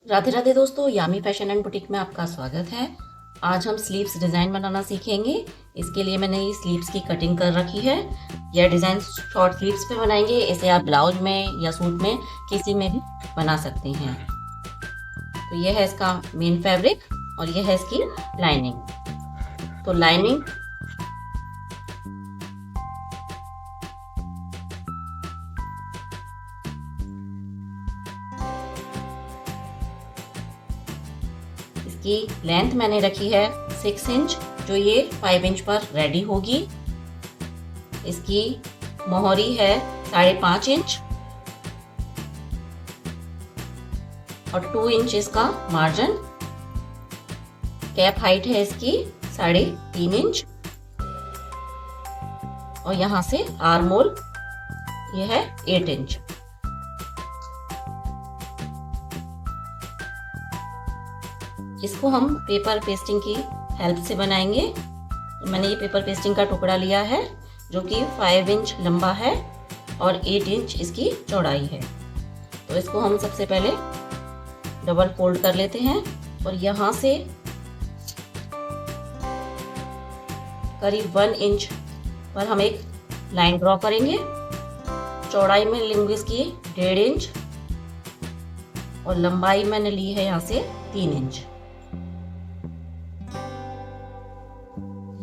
राधे राधे दोस्तों, यामी fashion and boutique में आपका स्वागत है। आज हम स्लीव्स डिज़ाइन बनाना सीखेंगे। इसके लिए मैंने ये स्लीव्स की कटिंग कर रखी है। यह डिज़ाइन शॉर्ट स्लीव्स पे बनाएंगे। इसे आप ब्लाउज में या सूट में किसी में भी बना सकते हैं। तो यह है इसका मेन फैब्रिक और यह है इसकी लाइनिंग। तो लाइनिंग की लेंथ मैंने रखी है 6 इंच, जो ये 5 इंच पर रेडी होगी। इसकी मोहरी है 5.5 इंच और 2 इंच इसका मार्जिन। कैप हाइट है इसकी 3.5 इंच और यहाँ से आर्म होल यह है 8 इंच। इसको हम पेपर पेस्टिंग की हेल्प से बनाएंगे। तो मैंने ये पेपर पेस्टिंग का टुकड़ा लिया है जो कि 5 इंच लंबा है और 8 इंच इसकी चौड़ाई है। तो इसको हम सबसे पहले डबल फोल्ड कर लेते हैं और यहाँ से करीब 1 इंच पर हम एक लाइन ड्रॉ करेंगे। चौड़ाई में लेंगे इसकी 1.5 इंच और लंबाई मैंने ली है यहाँ से 3 इंच।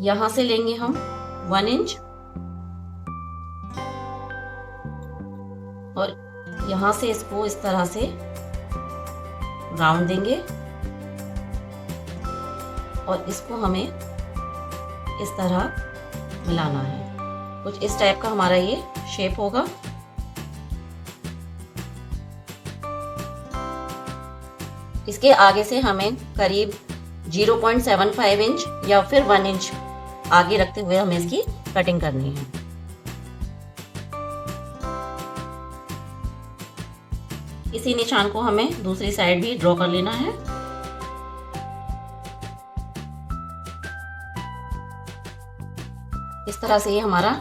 यहाँ से लेंगे हम 1 इंच और यहाँ से इसको इस तरह से राउंड देंगे और इसको हमें इस तरह मिलाना है। कुछ इस टाइप का हमारा ये शेप होगा। इसके आगे से हमें करीब 0.75 इंच या फिर 1 इंच आगे रखते हुए हमें इसकी कटिंग करनी है। इसी निशान को हमें दूसरी साइड भी ड्रॉ कर लेना है। इस तरह से ये हमारा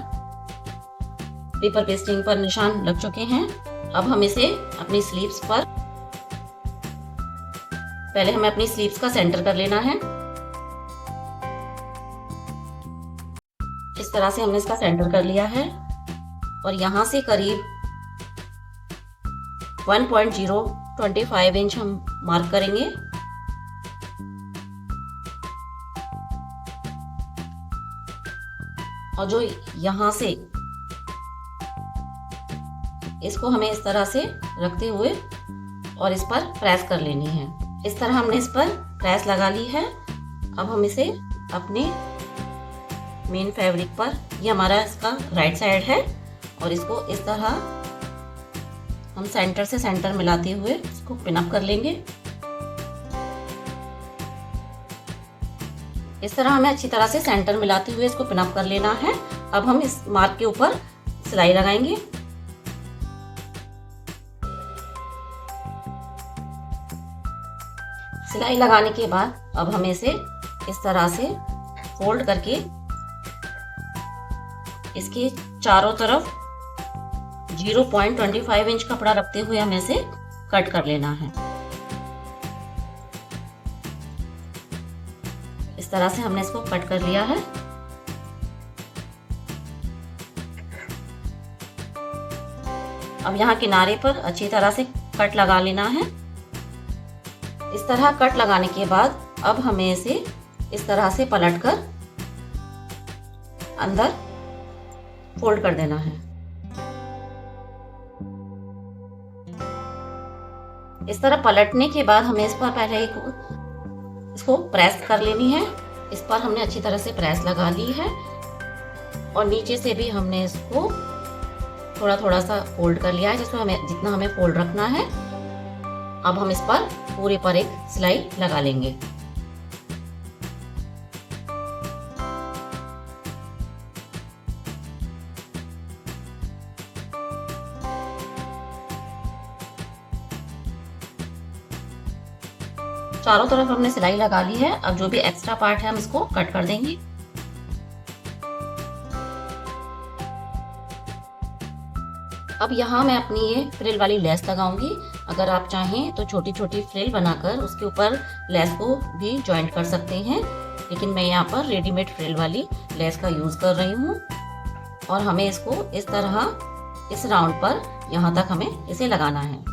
पेपर पेस्टिंग पर निशान लग चुके हैं। अब हम इसे अपनी स्लीव्स पर, पहले हमें अपनी स्लीव्स का सेंटर कर लेना है। इस तरह से हमने इसका सेंटर कर लिया है और यहाँ से करीब 1.025 इंच हम मार्क करेंगे। और जो यहाँ से इसको हमें इस तरह से रखते हुए और इस पर प्रेस कर लेनी है। इस तरह हमने इस पर प्रेस लगा ली है। अब हम इसे अपने मेन फैब्रिक पर, ये हमारा इसका राइट साइड है, और इसको इस तरह हम सेंटर से सेंटर मिलाते हुए इसको पिन अप कर लेंगे। इस तरह हमें अच्छी तरह से सेंटर मिलाते हुए इसको पिन अप कर लेना है। अब हम इस मार्क के ऊपर सिलाई लगाएंगे। सिलाई लगाने के बाद अब हमें इसे इस तरह से फोल्ड करके इसके चारों तरफ 0.25 इंच कपड़ा रखते हुए हमें इसे कट कर लेना है। इस तरह से हमने इसको कट कर लिया है। अब यहाँ किनारे पर अच्छी तरह से कट लगा लेना है। इस तरह कट लगाने के बाद अब हमें इसे इस तरह से पलटकर अंदर फोल्ड कर देना है। इस तरह पलटने के बाद हमें इस पर पहले इसको प्रेस कर लेनी है। इस पर हमने अच्छी तरह से प्रेस लगा ली है और नीचे से भी हमने इसको थोड़ा थोड़ा सा फोल्ड कर लिया है, जिसमें हमें जितना हमें फोल्ड रखना है। अब हम इस पर पूरे पर एक सिलाई लगा लेंगे। चारों तरफ हमने सिलाई लगा ली है। अब जो भी एक्स्ट्रा पार्ट है हम इसको कट कर देंगे। अब यहाँ मैं अपनी ये फ्रिल वाली लेस लगाऊंगी। अगर आप चाहें तो छोटी छोटी फ्रिल बनाकर उसके ऊपर लेस को भी जॉइंट कर सकते हैं, लेकिन मैं यहाँ पर रेडीमेड फ्रिल वाली लेस का यूज़ कर रही हूँ। और हमें इसको इस तरह इस राउंड पर यहाँ तक हमें इसे लगाना है।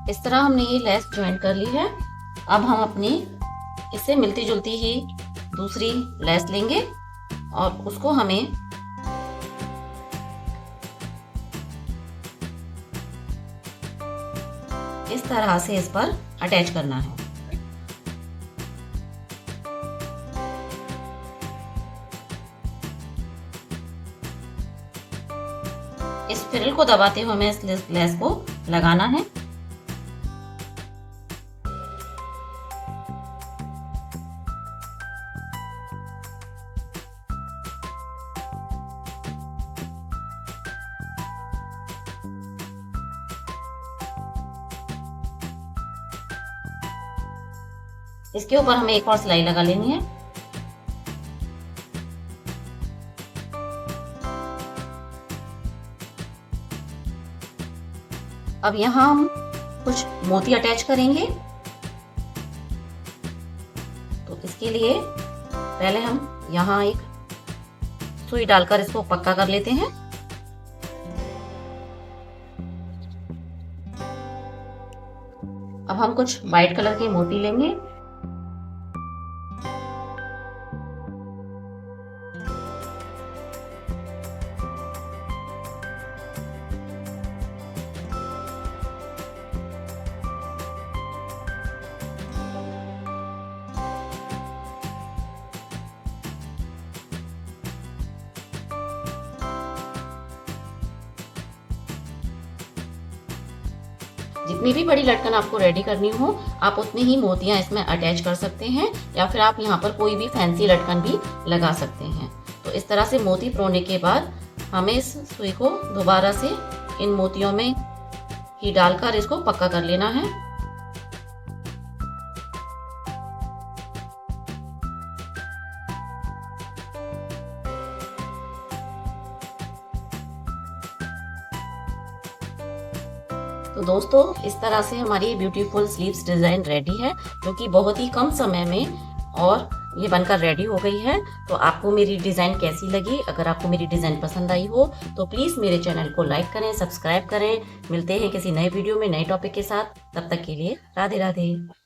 इस तरह हमने ये लेस ज्वाइन कर ली है। अब हम अपनी इससे मिलती जुलती ही दूसरी लेस लेंगे और उसको हमें इस तरह से इस पर अटैच करना है। इस फ्रिल को दबाते हुए हमें इस लेस को लगाना है। इसके ऊपर हमें एक और सिलाई लगा लेनी है। अब यहाँ हम कुछ मोती अटैच करेंगे, तो इसके लिए पहले हम यहाँ एक सुई डालकर इसको पक्का कर लेते हैं। अब हम कुछ वाइट कलर के मोती लेंगे। जितनी भी बड़ी लटकन आपको रेडी करनी हो, आप उतनी ही मोतियां इसमें अटैच कर सकते हैं, या फिर आप यहाँ पर कोई भी फैंसी लटकन भी लगा सकते हैं। तो इस तरह से मोती परोने के बाद हमें इस सुई को दोबारा से इन मोतियों में ही डालकर इसको पक्का कर लेना है। तो दोस्तों, इस तरह से हमारी ब्यूटीफुल स्लीव्स डिज़ाइन रेडी है, जो कि बहुत ही कम समय में और ये बनकर रेडी हो गई है। तो आपको मेरी डिज़ाइन कैसी लगी? अगर आपको मेरी डिज़ाइन पसंद आई हो तो प्लीज़ मेरे चैनल को लाइक करें, सब्सक्राइब करें। मिलते हैं किसी नए वीडियो में नए टॉपिक के साथ। तब तक के लिए राधे राधे।